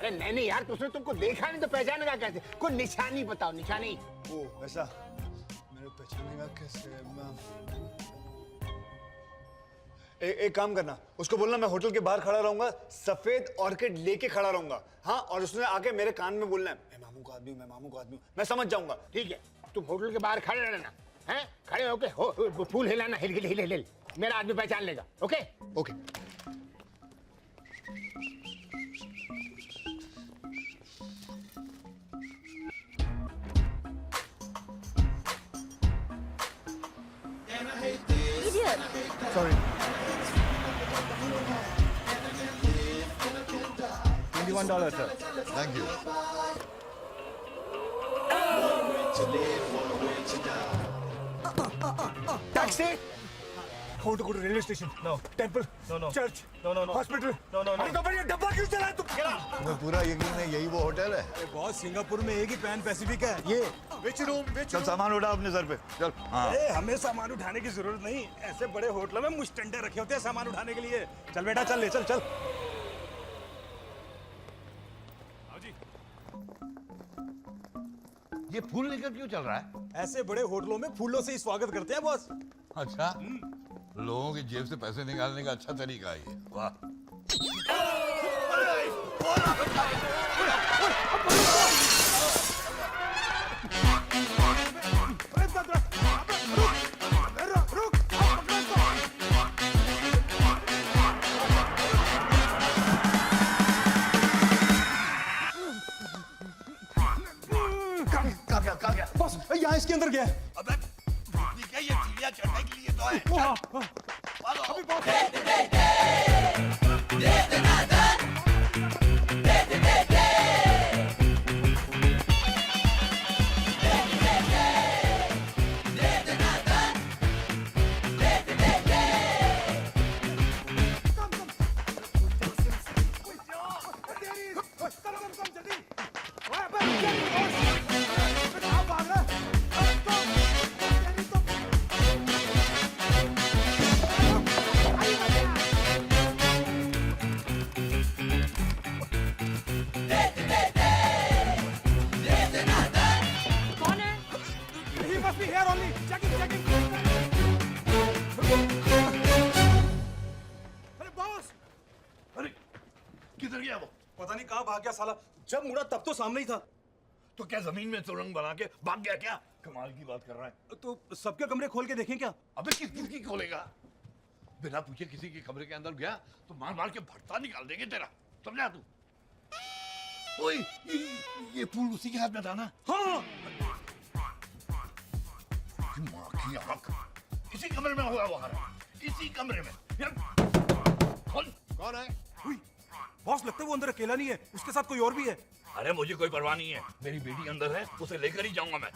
अरे नहीं नहीं यार, उसने तुमको देखा नहीं तो पहचानेगा कैसे? कोई निशानी बताओ, निशानी। ओ ऐसा, मेरे पहचानेगा कैसे? एक काम करना, उसको बोलना मैं होटल के बाहर खड़ा रहूंगा, सफेद ऑर्किड लेके खड़ा रहूंगा। हाँ, और उसने आके मेरे कान में बोलना है, मैं मामू का आदमी हूँ, मैं मामू का आदमी हूँ। मैं समझ जाऊंगा। ठीक है, तुम होटल के बाहर खड़े रहना, हैं? खड़े होके फूल हिलाना, हिल हिल हिल हिल, मेरा आदमी पहचान लेगा। Okay okay. Sorry. $21, sir. Thank you. Taxi. I want to go to railway station. No. Temple. No. Church. No. Hospital. No. अरे तो बढ़िया डब्बा क्यों चलाया तुम? तुम्हें पूरा यकीन है यही वो होटल है? बॉस, सिंगापुर में एक ही पैन पैसिफिक है। ये which room? चल सामान उठा अपने सर पे, चल। हाँ। अरे हमें सामान उठाने की जरूरत नहीं, ऐसे बड़े होटलों में मुस्टंडे रखे होते हैं सामान उठाने के लिए। चल बेटा, चल ले, चल। ये फूल लेकर क्यों चल रहा है? ऐसे बड़े होटलों में फूलों से ही स्वागत करते हैं बॉस। अच्छा, लोगों की जेब से पैसे निकालने का अच्छा तरीका है ये। वाह। कहाँ गया? बॉस, यहाँ इसके अंदर गया है। अबे, ठीक है, ये सीढ़ियाँ चढ़ने के लिए तो है। अभी बॉस। किधर गया वो? पता नहीं कहाँ भाग गया साला। जब मुड़ा तब तो सामने ही था। तो क्या जमीन में सुरंग बना के भाग गया क्या? कमाल की बात कर रहा है। तो सबके कमरे खोल के देखें क्या? अबे किसकी खोलेगा? बिना पूछे किसी के कमरे के अंदर गया तो मार के भरता निकाल देंगे तेरा, समझा तू? ओए, ये फूल उसी के हाथ में था ना? हाँ। माँ की आँख, इसी कमरे में होगा वो हरा, इसी कमरे में। कौन है? बॉस, लगता है वो अंदर अकेला नहीं है, उसके साथ कोई और भी है। अरे मुझे कोई परवाह नहीं है, मेरी बेटी अंदर है, उसे लेकर ही जाऊंगा मैं।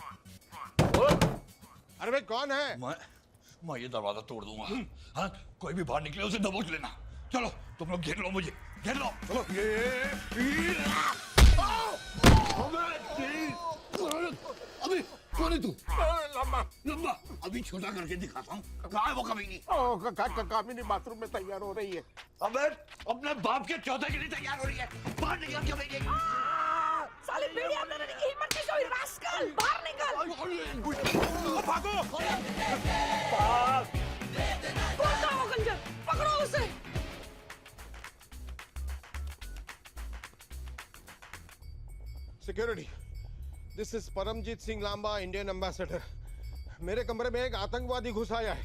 अरे भाई कौन है? मैं ये दरवाजा तोड़ दूंगा। हाँ, कोई भी बाहर निकले उसे दबोच लेना। चलो तुम लोग घेर लो मुझे, घेर लो। चलो। अभी कौन है तू? लम्बा, अभी छोटा करके दिखाता हूँ। कहाँ है वो कमीनी? कामिनी बाथरूम में तैयार हो रही है। अबे अपने बाप के चौथे के लिए तैयार हो रही है, बाहर निकल के साले बेड़ी अंदर आने की हिम्मत कैसे हुई? रास्कल, बाहर निकल। भागो। कौन था वो गंजर? पकड़ो उसे। Security, this is Paramjit Singh Lamba, Indian ambassador. मेरे कमरे में एक आतंकवादी घुस आया है।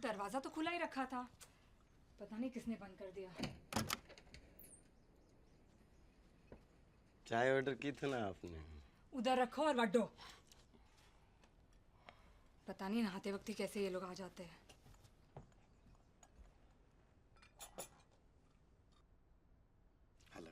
दरवाजा तो खुला ही रखा था, पता नहीं किसने बंद कर दिया। चाय ऑर्डर की थी ना आपने? उधर रखो और वड्डो। पता नहीं नहाते वक्त ही कैसे ये लोग आ जाते हैं। हेलो।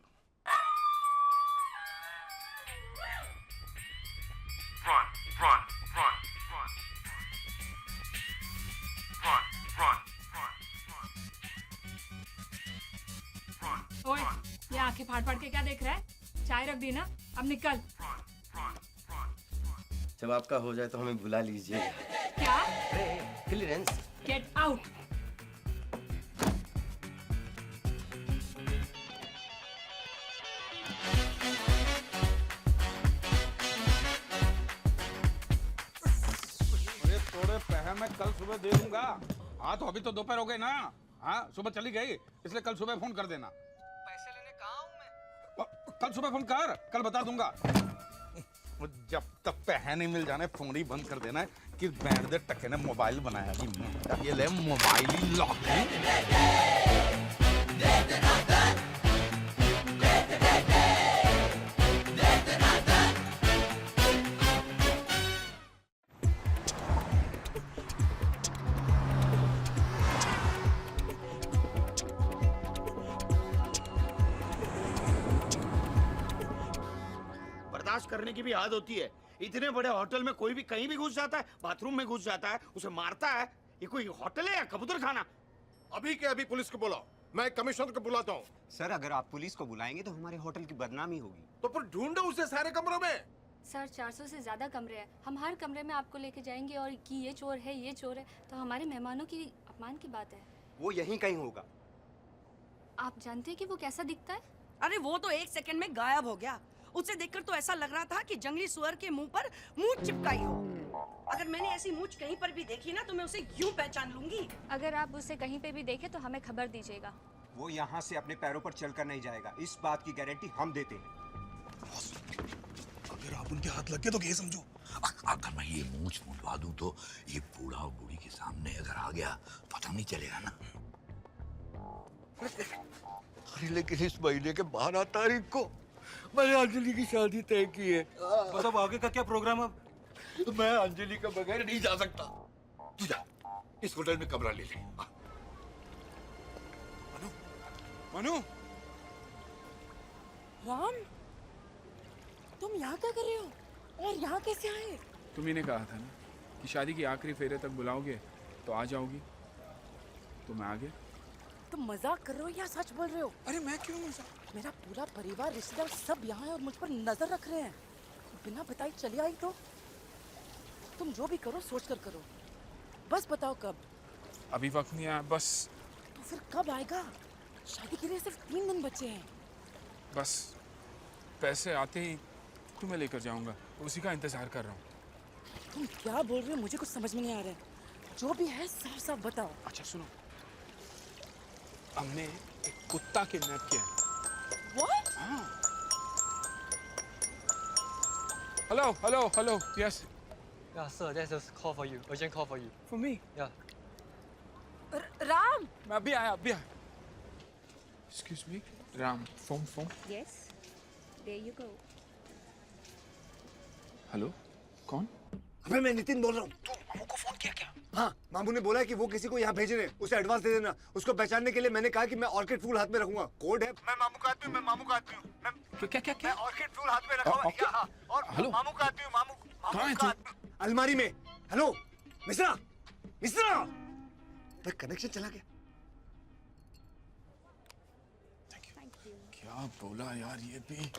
ओए, ये आंखें फाड़ फाड़ के क्या देख रहा है? चाय रख दी ना, अब निकल। जब आपका हो जाए तो हमें बुला लीजिएगा। क्या? क्लियरेंस। Get out. अरे मैं कल सुबह दे दूंगा। हाँ तो अभी तो दोपहर हो गए ना। हाँ सुबह चली गई, इसलिए कल सुबह फोन कर देना। पैसे लेने कहाँ हूँ मैं? कल सुबह फोन कर, कल बता दूंगा। जब तक पैसे नहीं मिल जाने फोन ही बंद कर देना है कि बैंड दे टके ने मोबाइल बनाया जी। ये ले मोबाइल ही लॉक है। बर्दाश्त करने की भी आदत होती है। इतने बड़े होटल में कोई भी कहीं भी घुस जाता है, बाथरूम में घुस जाता है, उसे मारता है। ये कोई होटल है या कबूतर खाना? अभी के अभी पुलिस को बुलाओ, मैं कमिश्नर को बुलाता हूँ। सर अगर आप पुलिस को बुलाएंगे तो हमारे होटल की बदनामी होगी। तो फिर ढूंढो उसे सारे कमरों में। सर 400 से ज़्यादा कमरे हैं, हम हर कमरे में आपको लेके जाएंगे और कि ये चोर है ये चोर है, तो हमारे मेहमानों की अपमान की बात है। वो यहीं कहीं होगा। आप जानते हैं कि वो कैसा दिखता है? अरे वो तो 1 सेकंड में गायब हो गया। उसे देखकर तो ऐसा लग रहा था कि जंगली सुअर के मुंह पर मूंछ चिपकाई हो। अगर मैंने ऐसी मूंछ कहीं पर भी देखी ना तो मैं उसे यूं पहचान लूंगी। अगर आप उसे कहीं पे भी देखें तो हमें खबर दीजिएगा। वो यहाँ से अपने पैरों पर चलकर नहीं जाएगा, इस बात की गारंटी हम देते हैं। अगर आप उनके हाथ लग गए तो ये समझो। अगर मैं ये मूंछ मुंडवा दूं तो ये बूढ़ा और बूढ़ी के सामने अगर आ गया पता नहीं चलेगा ना। अरे लेकिन इस महीने के 12 तारीख को मैंने अंजलि की शादी तय की है। मतलब आगे का क्या प्रोग्राम अब? तो मैं अंजलि के बगैर नहीं जा सकता। तू जा, इस होटल में कमरा ले ले। मनु, राम, तुम यहाँ क्या कर रहे हो और यहाँ कैसे आए? तुम्ही ने कहा था ना कि शादी की आखिरी फेरे तक बुलाओगे तो आ जाओगी, तो मैं आ गया। तुम मजाक कर रहे हो या सच बोल रहे हो? अरे मैं क्यों मजाक? मेरा पूरा परिवार रिश्तेदार सब यहाँ है और मुझ पर नजर रख रहे हैं। बिना बताई चली आई तो? तुम जो भी करो सोच कर करो, बस बताओ कब? अभी वक्त नहीं आया, बस तो फिर कब आएगा? शादी के लिए सिर्फ 3 दिन बचे हैं। बस पैसे आते ही तुम्हें लेकर जाऊंगा, उसी का इंतजार कर रहा हूँ। तुम क्या बोल रहे हो? मुझे कुछ समझ में नहीं आ रहा है। जो भी है साफ साफ बताओ। अच्छा सुनो, हमने एक कुत्ता किडनैप किया है। What? हाँ। Hello hello hello, yes. Yeah, sir, there's a call for you. Urgent call for you. For me? Yeah. Ram, मैं अभी आया, अभी आया। Excuse me, Ram, phone. Yes, there you go. Hello, कौन? अबे मैं नितिन बोल रहा हूँ। तू मामू को फोन किया क्या? हाँ, मामू ने बोला है कि वो किसी को यहाँ भेज रहे हैं, उसे एडवांस दे देना। उसको पहचानने के लिए मैंने कहा कि मैं ऑर्किड फूल हाथ में रखूंगा। कोड है, मैं मामू का आदमी हूँ, मैं मामू का आदमी हूँ। क्या? मैं ऑर्किड फूल हाथ में रखा हुआ यहाँ, और हेलो? मामू का आदमी हूँ, मामू कहाँ है का तू? आदमी। अलमारी में। हेलो, मिश्रा, कनेक्शन चला गया। क्या बोला यार ये भी?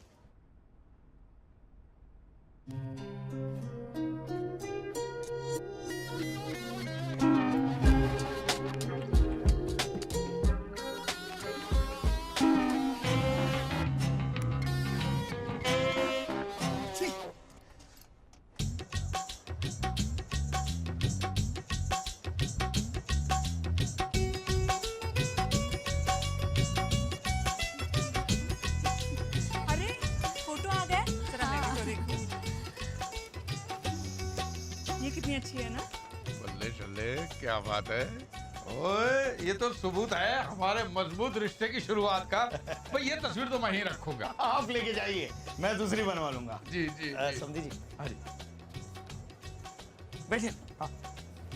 अरे फोटो आ गए। जरा मैं भी तो देखूं। ये कितनी अच्छी है ना? बल्ले चले, क्या बात है। ओए, ये तो सबूत है हमारे मजबूत रिश्ते की शुरुआत का। भाई ये तस्वीर तो मैं ही रखूंगा। आप लेके जाइए, मैं दूसरी बनवा लूंगा। जी जी, जी। समझी जी। हाँ जी, बैठिए। हाँ,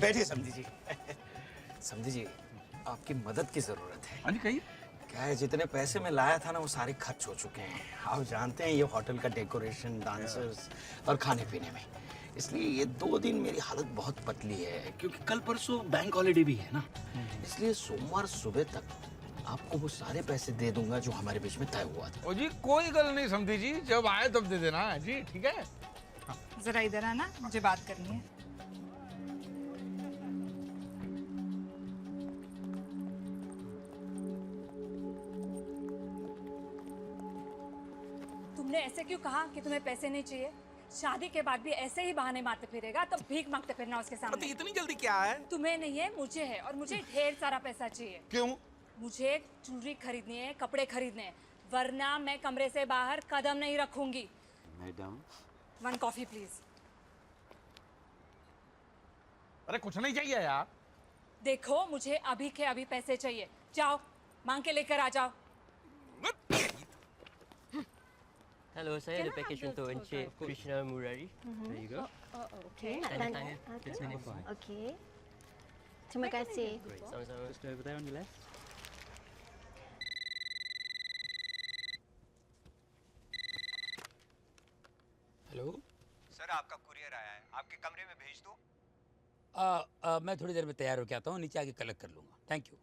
बैठिए समझी जी। समझी जी, आपकी मदद की जरूरत है। हाँ जी, कहिए। क्या है, जितने पैसे मैं लाया था ना वो सारे खर्च हो चुके हैं। आप जानते हैं ये होटल का डेकोरेशन, डांसर्स और खाने पीने में, इसलिए ये 2 दिन मेरी हालत बहुत पतली है, क्योंकि कल परसों बैंक हॉलीडे भी है ना। इसलिए सोमवार सुबह तक आपको वो सारे पैसे दे दूंगा जो हमारे बीच में तय हुआ था। ओ जी, कोई गल नहीं समझी जी, जब आए तब दे देना जी, ठीक है। जरा इधर आना, मुझे बात करनी है। तुमने ऐसे क्यों कहा कि तुम्हें पैसे नहीं चाहिए? शादी के बाद भी ऐसे ही बहाने मारते फिरेगा तो भीख मांगते फिरना उसके सामने। इतनी जल्दी क्या है? तुम्हें नहीं है, मुझे है, और मुझे ढेर सारा पैसा चाहिए। क्यों? मुझे ज्वेलरी खरीदनी है, कपड़े खरीदने हैं, वरना मैं कमरे से बाहर कदम नहीं रखूंगी। Madam 1 coffee please. अरे कुछ नहीं चाहिए यार। देखो मुझे अभी के अभी पैसे चाहिए, जाओ मांग के लेकर आ जाओ। Hello, saya ada package untuk Encik Krishna Murari. There you go. Okay. Tanda tangan. Okay. Terima kasih. Great. Sama-sama. Just over there on your left. Hello sir, आपका कुरियर आया है, आपके कमरे में भेज दूं? मैं थोड़ी देर में तैयार होकर आता हूँ, नीचे आके कलेक्ट कर लूँगा। Thank you.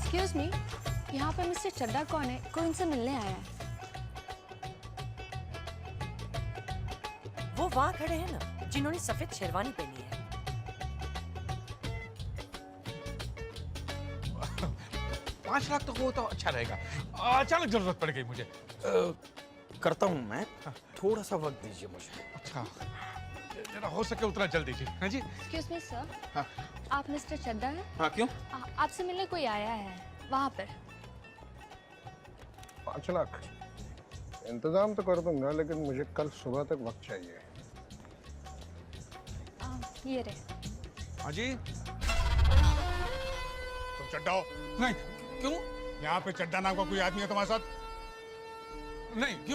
एक्सक्यूज मी, यहाँ पे मिस्टर चड्डा कौन है? कोई इनसे मिलने आया है। वो वहाँ खड़े हैं ना, जिन्होंने सफेद शेरवानी पहनी है। 5 लाख तक हो तो अच्छा रहेगा। अचानक जरूरत पड़ गई मुझे। करता हूँ मैं, थोड़ा सा वक्त दीजिए मुझे। अच्छा, जरा हो सके उतना जल्दी जी। हाँ जी। एक्सक्यूज मी सर, हाँ। आप मिस्टर चड्डा हैं? हाँ, क्यों? आपसे मिलने कोई आया है वहाँ पर। 5 लाख इंतजाम तो कर दूंगा, लेकिन मुझे कल सुबह तक वक्त चाहिए। ये रहे। हाँ जी। तुम चड्डा हो? नहीं। क्यों? यहाँ पे चड्डा नाम का कोई आदमी है तुम्हारे साथ? नहीं, क्यों?